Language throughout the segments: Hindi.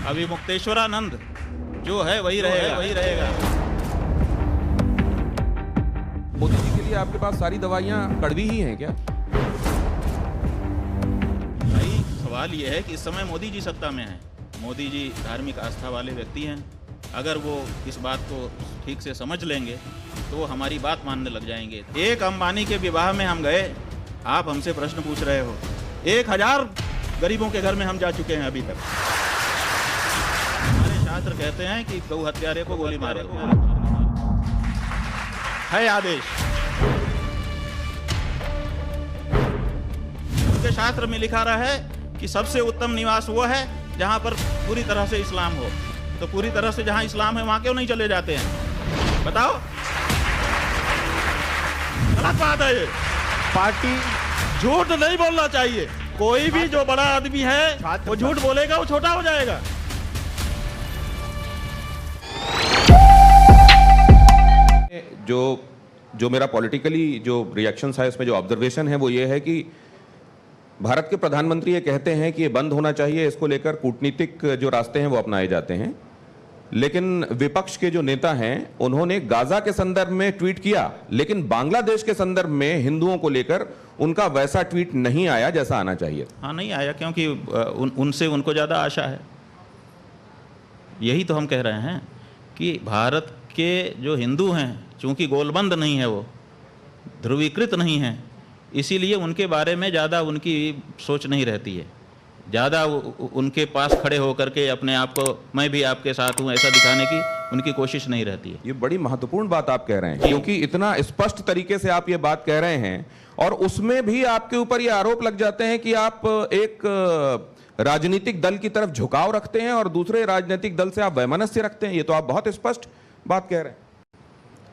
अभी मुक्तेश्वरानंद जो है वही रहेगा। मोदी जी के लिए आपके पास सारी दवाइयाँ कड़वी ही हैं क्या? भाई सवाल ये है कि इस समय मोदी जी सत्ता में हैं। मोदी जी धार्मिक आस्था वाले व्यक्ति हैं। अगर वो इस बात को ठीक से समझ लेंगे तो हमारी बात मानने लग जाएंगे। एक अंबानी के विवाह में हम गए, आप हमसे प्रश्न पूछ रहे हो। 1000 गरीबों के घर में हम जा चुके हैं अभी तक। हमारे शास्त्र कहते हैं कि गौ हत्यारे को गोली मारे, है आदेश। उनके शास्त्र में लिखा रहा है कि सबसे उत्तम निवास वो है जहां पर पूरी तरह से इस्लाम हो। तो पूरी तरह से जहां इस्लाम है वहां क्यों नहीं चले जाते हैं? बताओ, गलत बात है ये। पार्टी झूठ नहीं बोलना चाहिए। कोई भी जो बड़ा आदमी है वो झूठ बोलेगा, वो छोटा हो जाएगा। जो मेरा पॉलिटिकली जो रिएक्शंस है, इसमें जो ऑब्जर्वेशन है वो ये है कि भारत के प्रधानमंत्री ये कहते हैं कि ये बंद होना चाहिए, इसको लेकर कूटनीतिक जो रास्ते हैं वो अपनाए जाते हैं। लेकिन विपक्ष के जो नेता हैं उन्होंने गाजा के संदर्भ में ट्वीट किया, लेकिन बांग्लादेश के संदर्भ में हिंदुओं को लेकर उनका वैसा ट्वीट नहीं आया जैसा आना चाहिए। हाँ, नहीं आया क्योंकि उनसे उनको ज़्यादा आशा है। यही तो हम कह रहे हैं कि भारत के जो हिंदू हैं, चूंकि गोलबंद नहीं है, वो ध्रुवीकृत नहीं है, इसीलिए उनके बारे में ज़्यादा उनकी सोच नहीं रहती है। ज़्यादा उनके पास खड़े होकर के अपने आप को मैं भी आपके साथ हूँ ऐसा दिखाने की उनकी कोशिश नहीं रहती है। ये बड़ी महत्वपूर्ण बात आप कह रहे हैं, क्योंकि इतना स्पष्ट तरीके से आप ये बात कह रहे हैं और उसमें भी आपके ऊपर ये आरोप लग जाते हैं कि आप एक राजनीतिक दल की तरफ झुकाव रखते हैं और दूसरे राजनीतिक दल से आप वैमनस्य रखते हैं। ये तो आप बहुत स्पष्ट बात कह रहे हैं।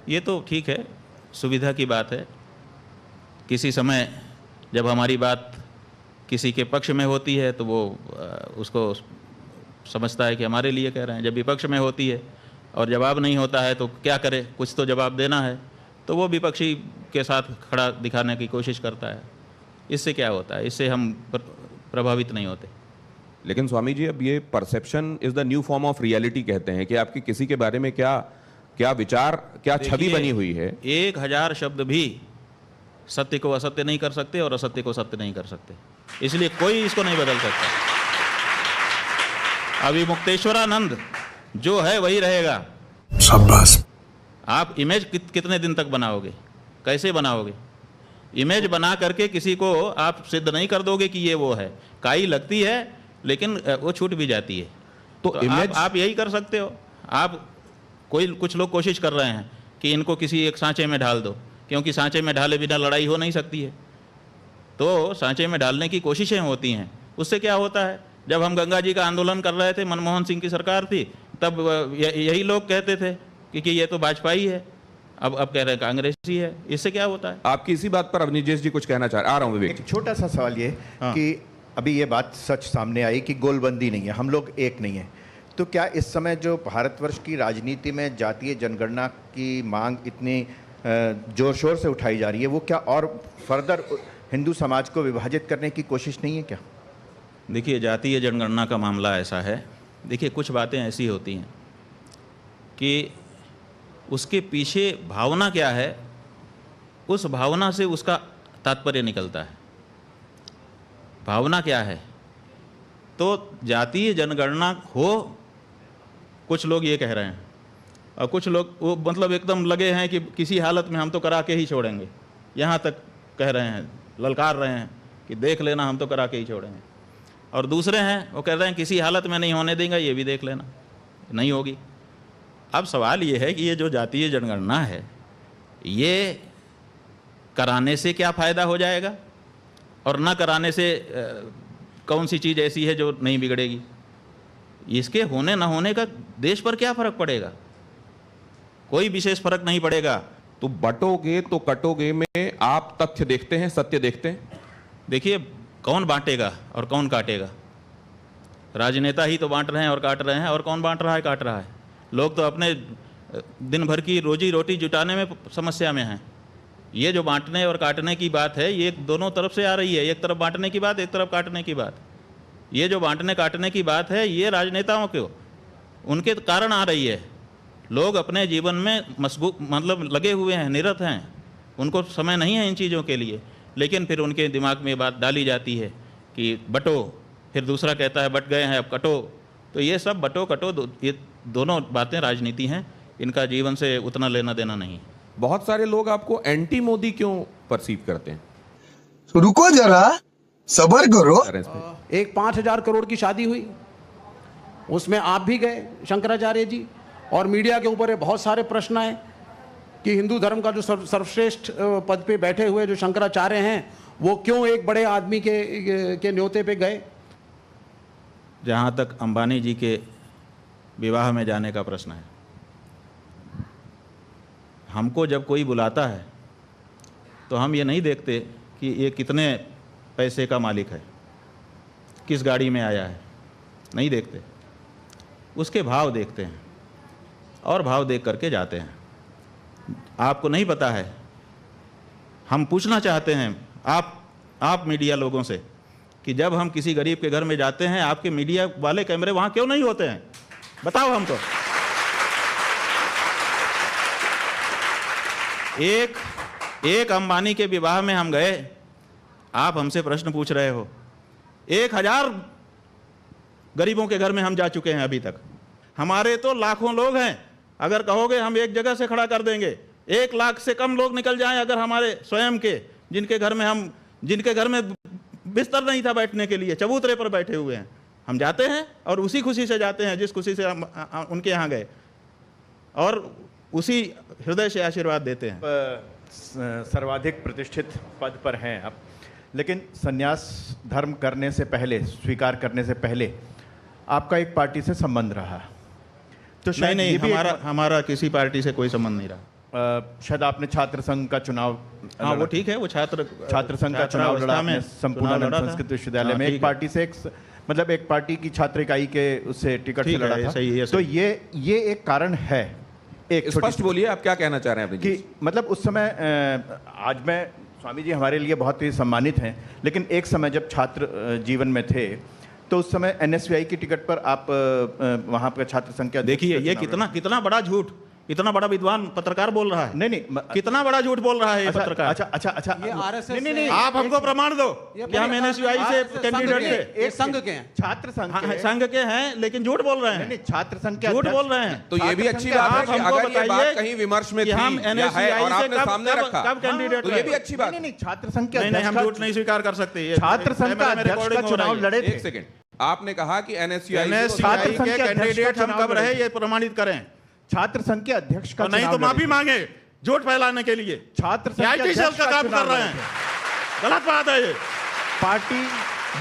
ये तो ठीक है, सुविधा की बात है। किसी समय जब हमारी बात किसी के पक्ष में होती है तो वो उसको समझता है कि हमारे लिए कह रहे हैं। जब विपक्ष में होती है और जवाब नहीं होता है तो क्या करे, कुछ तो जवाब देना है, तो वो विपक्षी के साथ खड़ा दिखाने की कोशिश करता है। इससे क्या होता है? इससे हम प्रभावित नहीं होते। लेकिन स्वामी जी, अब ये perception is the new form of reality कहते हैं कि आपकी किसी के बारे में क्या विचार, क्या छवि बनी हुई है। 1000 शब्द भी सत्य को असत्य नहीं कर सकते और असत्य को सत्य नहीं कर सकते, इसलिए कोई इसको नहीं बदल सकता। अभी मुक्तेश्वरानंद जो है वही रहेगा। शाबाश। आप इमेज कितने दिन तक बनाओगे? कैसे बनाओगे? इमेज बना करके किसी को आप सिद्ध नहीं कर दोगे कि ये वो है। काई लगती है लेकिन वो छूट भी जाती है। तो इमेज आप यही कर सकते हो। आप कुछ लोग कोशिश कर रहे हैं कि इनको किसी एक सांचे में ढाल दो, क्योंकि सांचे में ढाले बिना लड़ाई हो नहीं सकती है। तो सांचे में डालने की कोशिशें होती हैं। उससे क्या होता है? जब हम गंगा जी का आंदोलन कर रहे थे, मनमोहन सिंह की सरकार थी, तब यही लोग कहते थे कि ये तो भाजपाई है, अब कह रहे हैं कांग्रेसी है। इससे क्या होता है? आपकी इसी बात पर अवनीश जी कुछ कहना चाह रहे? आ रहा हूँ विवेक। एक छोटा सा सवाल ये कि अभी ये बात सच सामने आई कि गोलबंदी नहीं है, हम लोग एक नहीं है, तो क्या इस समय जो भारतवर्ष की राजनीति में जातीय जनगणना की मांग इतनी जोर शोर से उठाई जा रही है, वो क्या और फर्दर हिंदू समाज को विभाजित करने की कोशिश नहीं है क्या? देखिए, जातीय जनगणना का मामला ऐसा है। देखिए, कुछ बातें ऐसी होती हैं कि उसके पीछे भावना क्या है, उस भावना से उसका तात्पर्य निकलता है। भावना क्या है? तो जातीय जनगणना हो, कुछ लोग ये कह रहे हैं, और कुछ लोग वो मतलब एकदम लगे हैं कि किसी हालत में हम तो करा के ही छोड़ेंगे, यहाँ तक कह रहे हैं, ललकार रहे हैं कि देख लेना, हम तो करा के ही छोड़ेंगे। और दूसरे हैं वो कह रहे हैं किसी हालत में नहीं होने देंगे, ये भी देख लेना, नहीं होगी। अब सवाल ये है कि ये जो जातीय जनगणना है, ये कराने से क्या फ़ायदा हो जाएगा और न कराने से कौन सी चीज़ ऐसी है जो नहीं बिगड़ेगी? इसके होने ना होने का देश पर क्या फ़र्क पड़ेगा? कोई विशेष फर्क नहीं पड़ेगा। तो बटोगे तो कटोगे में आप तथ्य देखते हैं, सत्य देखते हैं? देखिए, कौन बांटेगा और कौन काटेगा? राजनेता ही तो बांट रहे हैं और काट रहे हैं, और कौन बांट रहा है, काट रहा है? लोग तो अपने दिन भर की रोजी रोटी जुटाने में समस्या में हैं। ये जो बांटने और काटने की बात है, ये दोनों तरफ से आ रही है। एक तरफ बांटने की बात, एक तरफ काटने की बात। ये जो बांटने काटने की बात है, ये राजनेताओं के उनके कारण आ रही है। लोग अपने जीवन में मतलब लगे हुए हैं, निरत हैं, उनको समय नहीं है इन चीज़ों के लिए, लेकिन फिर उनके दिमाग में बात डाली जाती है कि बटो, फिर दूसरा कहता है बट गए हैं अब कटो। तो ये सब बटो कटो ये दोनों बातें राजनीति हैं, इनका जीवन से उतना लेना देना नहीं। बहुत सारे लोग आपको एंटी मोदी क्यों परसीव करते हैं? रुको जरा, सबर करो। एक 5,000 करोड़ की शादी हुई, उसमें आप भी गए शंकराचार्य जी, और मीडिया के ऊपर बहुत सारे प्रश्न आए कि हिंदू धर्म का जो सर्वश्रेष्ठ पद पे बैठे हुए जो शंकराचार्य हैं वो क्यों एक बड़े आदमी के न्योते पे गए। जहाँ तक अंबानी जी के विवाह में जाने का प्रश्न है, हमको जब कोई बुलाता है तो हम ये नहीं देखते कि ये कितने पैसे का मालिक है, किस गाड़ी में आया है, नहीं देखते। उसके भाव देखते हैं और भाव देख करके जाते हैं। आपको नहीं पता है, हम पूछना चाहते हैं आप मीडिया लोगों से कि जब हम किसी गरीब के घर में जाते हैं, आपके मीडिया वाले कैमरे वहाँ क्यों नहीं होते हैं? बताओ हमको। एक अंबानी के विवाह में हम गए, आप हमसे प्रश्न पूछ रहे हो। 1000 गरीबों के घर में हम जा चुके हैं अभी तक। हमारे तो लाखों लोग हैं, अगर कहोगे हम एक जगह से खड़ा कर देंगे। 1 लाख से कम लोग निकल जाएं अगर हमारे स्वयं के, जिनके घर में बिस्तर नहीं था बैठने के लिए, चबूतरे पर बैठे हुए हैं, हम जाते हैं और उसी खुशी से जाते हैं जिस खुशी से हम उनके यहाँ गए, और उसी हृदय से आशीर्वाद देते हैं। सर्वाधिक प्रतिष्ठित पद पर हैं आप, लेकिन संन्यास धर्म करने से पहले, स्वीकार करने से पहले आपका एक पार्टी से संबंध रहा, तो शायद नहीं, हमारा किसी पार्टी से कोई संबंध नहीं रहा। शायद आपने छात्र संघ का चुनाव, हाँ वो ठीक है, वो छात्र संघ का चुनाव लड़ा आपने संपूर्णानंद संस्कृत विश्वविद्यालय में, एक पार्टी से मतलब एक पार्टी की छात्र इकाई के उससे टिकट से लड़ा था। तो ये एक कारण है। एक स्पष्ट बोलिए, आप क्या कहना चाह रहे हैं कि मतलब उस समय, आज मैं, स्वामी जी हमारे लिए बहुत ही सम्मानित हैं, लेकिन एक समय जब छात्र जीवन में थे तो उस समय एनएसयूआई की टिकट पर आप वहां पर छात्र संघ के, देखिए ये कितना बड़ा झूठ, इतना बड़ा विद्वान पत्रकार बोल रहा है। नहीं, कितना बड़ा झूठ बोल रहा है ये पत्रकार। अच्छा, ये आरएसएस नहीं, आप हमको प्रमाण दो कि हम एनएसयूआई से कैंडिडेट थे। एक संघ के हैं, छात्र संघ के हैं, लेकिन झूठ बोल रहे हैं। नहीं, छात्र संघ के झूठ बोल रहे हैं। तो ये भी अच्छी बात है कि अगर ये बात कहीं विमर्श में थी हम और आपने सामने रखा, कब कैंडिडेट, तो ये भी अच्छी बात। नहीं, छात्र संघ के नहीं, हम झूठ नहीं स्वीकार कर सकते। छात्र संघ का अध्यक्ष का चुनाव लड़े थे। एक सेकंड, आपने कहा कि एनएसयूआई के कैंडिडेट हम कब रहे, ये प्रमाणित करें। छात्र संघ के अध्यक्ष का नहीं तो माफी मांगे झूठ फैलाने के लिए। छात्र संघ के अध्यक्ष का काम कर रहे हैं, गलत बात है ये। पार्टी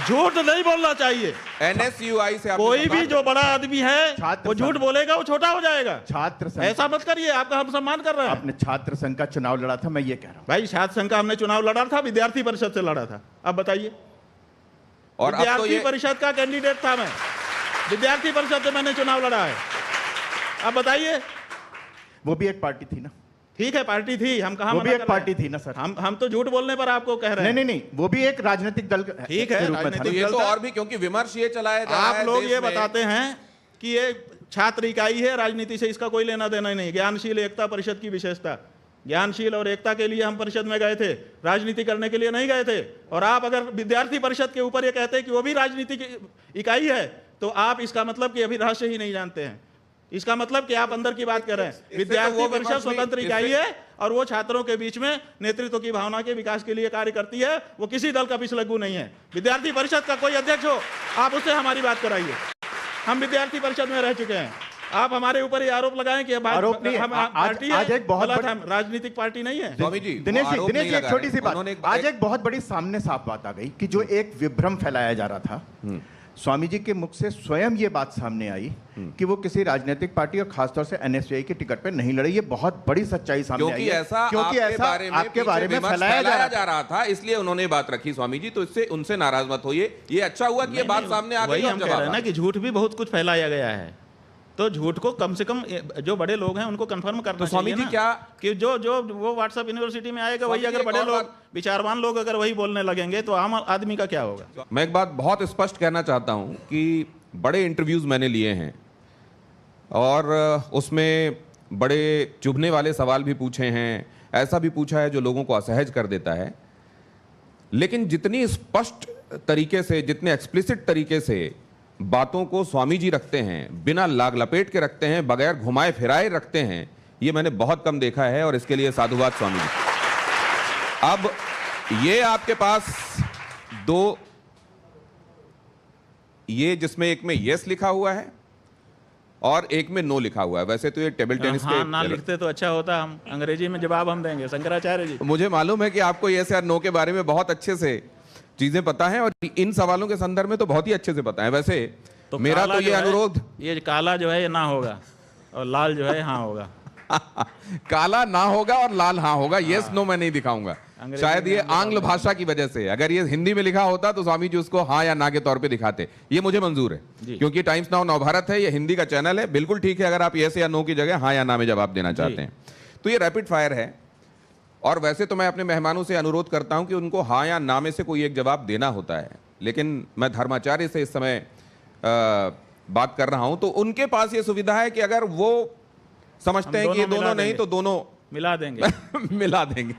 झूठ नहीं बोलना चाहिए। एनएसयूआई से कोई भी जो बड़ा आदमी है वो झूठ बोलेगा, वो छोटा हो जाएगा। छात्र संघ, ऐसा मत करिए, आपका हम सम्मान कर रहे हैं। आपने छात्र संघ का चुनाव लड़ा था, मैं ये कह रहा हूँ। भाई छात्र संघ का हमने चुनाव लड़ा था, विद्यार्थी परिषद से लड़ा था। अब बताइए, और विद्यार्थी परिषद का कैंडिडेट था मैं, विद्यार्थी परिषद से मैंने चुनाव लड़ा है। अब बताइए, वो भी एक पार्टी थी ना? ठीक है, पार्टी थी, हम कहाँ, वो भी एक पार्टी थी ना सर? हम तो झूठ बोलने पर आपको कह रहे हैं। नहीं, वो भी एक राजनीतिक दल, ठीक है, राजनीतिक ये तो और भी, क्योंकि विमर्श ये चलाया जा रहा है, आप लोग ये बताते हैं कि ये छात्र इकाई है, राजनीति से इसका कोई लेना देना नहीं। ज्ञानशील एकता परिषद की विशेषता, ज्ञानशील और एकता के लिए हम परिषद में गए थे, राजनीति करने के लिए नहीं गए थे। और आप अगर विद्यार्थी परिषद के ऊपर ये कहते हैं कि वो भी राजनीति की इकाई है, तो आप इसका मतलब कि अभी रहस्य ही नहीं जानते हैं। इसका मतलब कि आप अंदर की बात कर रहे हैं। विद्यार्थी परिषद स्वतंत्र इकाई है और वो छात्रों के बीच में नेतृत्व की भावना के विकास के लिए कार्य करती है। वो किसी दल का पिछलग्गू नहीं है। विद्यार्थी परिषद का कोई अध्यक्ष हो, आप उससे हमारी बात कराइए। हम विद्यार्थी परिषद में रह चुके हैं। आप हमारे ऊपर ये आरोप लगाएं कि आरोप नहीं, आज एक बहुत राजनीतिक पार्टी नहीं है। दिनेश जी एक छोटी सी बात, आज एक बहुत बड़ी सामने साफ बात आ गई कि जो एक विभ्रम फैलाया जा रहा था, स्वामी जी के मुख से स्वयं ये बात सामने आई कि वो किसी राजनीतिक पार्टी और खासतौर से एनएसयूआई की टिकट पे नहीं लड़े। ये बहुत बड़ी सच्चाई सामने आई है, क्योंकि ऐसा आपके बारे में फैलाया जा रहा था, इसलिए उन्होंने बात रखी। स्वामी जी, तो इससे उनसे नाराज मत होइए। ये अच्छा हुआ कि ये बात सामने आ गई। हम कह रहे हैं ना कि झूठ भी बहुत कुछ फैलाया गया है। तो झूठ को कम से कम जो बड़े लोग हैं उनको कंफर्म करना तो स्वामी चाहिए जी ना, क्या कि जो वो व्हाट्सएप यूनिवर्सिटी में आएगा वही, स्वामी जी अगर एक बड़े और लोग बात- विचारवान लोग अगर वही बोलने लगेंगे तो आम आदमी का क्या होगा? मैं एक बात बहुत स्पष्ट कहना चाहता हूं कि बड़े इंटरव्यूज मैंने लिए हैं और उसमें बड़े चुभने वाले सवाल भी पूछे हैं, ऐसा भी पूछा है जो लोगों को असहज कर देता है, लेकिन जितनी स्पष्ट तरीके से, जितने एक्सप्लिसिट तरीके से बातों को स्वामी जी रखते हैं, बिना लाग लपेट के रखते हैं, बगैर घुमाए फिराए रखते हैं, ये मैंने बहुत कम देखा है और इसके लिए साधुवाद स्वामी जी। अब ये आपके पास दो, ये जिसमें एक में यस लिखा हुआ है और एक में नो लिखा हुआ है। वैसे तो ये टेबल टेनिस हाँ ना लिखते तो अच्छा होता, हम अंग्रेजी में जवाब हम देंगे शंकराचार्य जी। मुझे मालूम है कि आपको यस या नो के बारे में बहुत अच्छे से चीजें पता है और इन सवालों के संदर्भ में तो बहुत ही अच्छे से पता है। वैसे तो मेरा तो ये अनुरोध, ये काला जो है ये ना होगा और लाल जो है हाँ होगा। काला ना होगा और लाल हाँ होगा, यस नो मैं नहीं दिखाऊंगा। शायद ये आंग्ल भाषा की वजह से, अगर ये हिंदी में लिखा होता तो स्वामी जी उसको हाँ या ना के तौर पे दिखाते। ये मुझे मंजूर है क्योंकि टाइम्स नाउ नवभारत है, ये हिंदी का चैनल है, बिल्कुल ठीक है अगर आप यस या नो की जगह हाँ या ना में जवाब देना चाहते हैं। तो ये रैपिड फायर है और वैसे तो मैं अपने मेहमानों से अनुरोध करता हूं कि उनको हाँ या ना में से कोई एक जवाब देना होता है, लेकिन मैं धर्माचार्य से इस समय बात कर रहा हूं तो उनके पास ये सुविधा है कि अगर वो समझते हैं कि ये दोनों नहीं तो दोनों मिला देंगे मिला देंगे।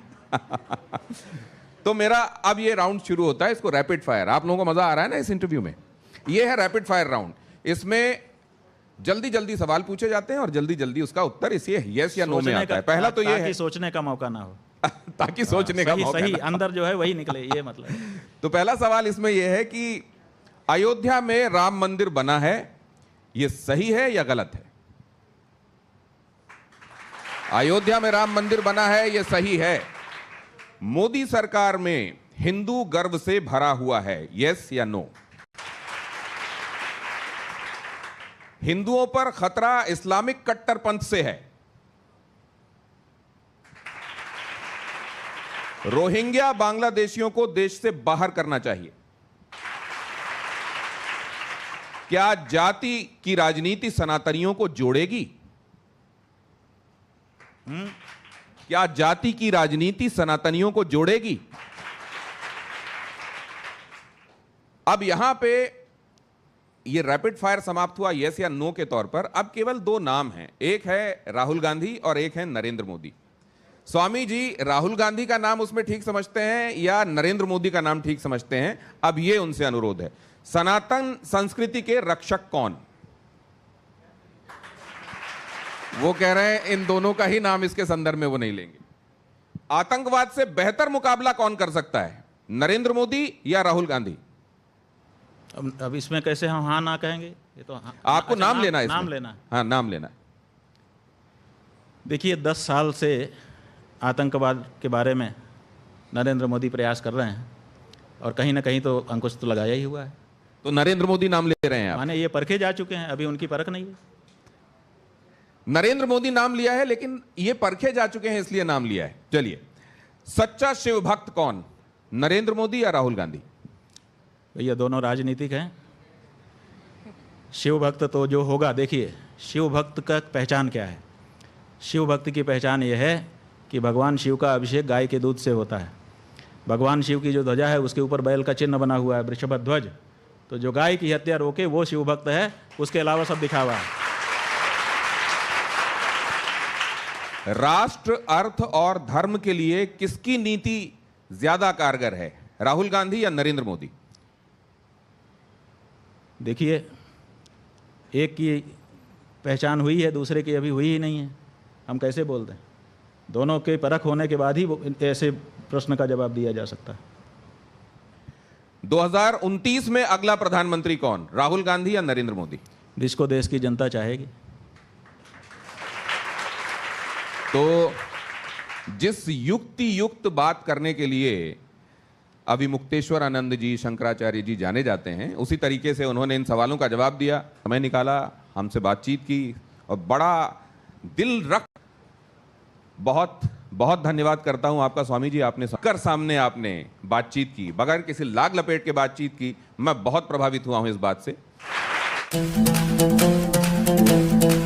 तो मेरा अब ये राउंड शुरू होता है, इसको रैपिड फायर। आप लोगों को मजा आ रहा है ना इस इंटरव्यू में? ये है रैपिड फायर राउंड। इसमें जल्दी जल्दी सवाल पूछे जाते हैं और जल्दी जल्दी उसका उत्तर इसे यस या नो में आता है। पहला तो ये है सोचने का मौका ना हो, ताकि सोचने का मौका सही ना। अंदर जो है वही निकले, ये मतलब। तो पहला सवाल इसमें यह है कि अयोध्या में राम मंदिर बना है, यह सही है या गलत है? अयोध्या में राम मंदिर बना है, यह सही है। मोदी सरकार में हिंदू गर्व से भरा हुआ है, यस या नो? हिंदुओं पर खतरा इस्लामिक कट्टरपंथ से है। रोहिंग्या बांग्लादेशियों को देश से बाहर करना चाहिए। क्या जाति की राजनीति सनातनियों को जोड़ेगी? क्या जाति की राजनीति सनातनियों को जोड़ेगी? अब यहां पे ये रैपिड फायर समाप्त हुआ यस या नो के तौर पर। अब केवल दो नाम हैं, एक है राहुल गांधी और एक है नरेंद्र मोदी। स्वामी जी राहुल गांधी का नाम उसमें ठीक समझते हैं या नरेंद्र मोदी का नाम ठीक समझते हैं? अब ये उनसे अनुरोध है, सनातन संस्कृति के रक्षक कौन? वो कह रहे हैं इन दोनों का ही नाम इसके संदर्भ में वो नहीं लेंगे। आतंकवाद से बेहतर मुकाबला कौन कर सकता है, नरेंद्र मोदी या राहुल गांधी? अब इसमें कैसे हम हाँ ना कहेंगे? ये तो आपको नाम लेना है, नाम लेना है। हाँ नाम लेना है। देखिए 10 साल से आतंकवाद के बारे में नरेंद्र मोदी प्रयास कर रहे हैं और कहीं ना कहीं तो अंकुश तो लगाया ही हुआ है। तो नरेंद्र मोदी नाम ले रहे हैं आप? माने ये परखे जा चुके हैं, अभी उनकी परख नहीं है। नरेंद्र मोदी नाम लिया है लेकिन ये परखे जा चुके हैं इसलिए नाम लिया है। चलिए, सच्चा शिव भक्त कौन, नरेंद्र मोदी या राहुल गांधी? भैया दोनों राजनीतिक हैं। शिव भक्त तो जो होगा, देखिए शिव भक्त का पहचान क्या है? शिव भक्त की पहचान यह है कि भगवान शिव का अभिषेक गाय के दूध से होता है। भगवान शिव की जो ध्वजा है उसके ऊपर बैल का चिन्ह बना हुआ है, वृषभ ध्वज। तो जो गाय की हत्या रोके वो शिव भक्त है, उसके अलावा सब दिखावा है। राष्ट्र, अर्थ और धर्म के लिए किसकी नीति ज्यादा कारगर है, राहुल गांधी या नरेंद्र मोदी? देखिए, एक की पहचान हुई है, दूसरे की अभी हुई ही नहीं है, हम कैसे बोल दें? दोनों के परख होने के बाद ही ऐसे प्रश्न का जवाब दिया जा सकता है। 2029 में अगला प्रधानमंत्री कौन, राहुल गांधी या नरेंद्र मोदी? जिसको देश की जनता चाहेगी। तो जिस युक्ति युक्त बात करने के लिए अभी मुक्तेश्वर आनंद जी, शंकराचार्य जी जाने जाते हैं, उसी तरीके से उन्होंने इन सवालों का जवाब दिया, समय निकाला, हमसे बातचीत की और बड़ा दिल रख। बहुत बहुत धन्यवाद करता हूं आपका स्वामी जी, आपने कर सामने आपने बातचीत की, बगैर किसी लाग लपेट के बातचीत की। मैं बहुत प्रभावित हुआ हूं इस बात से। है।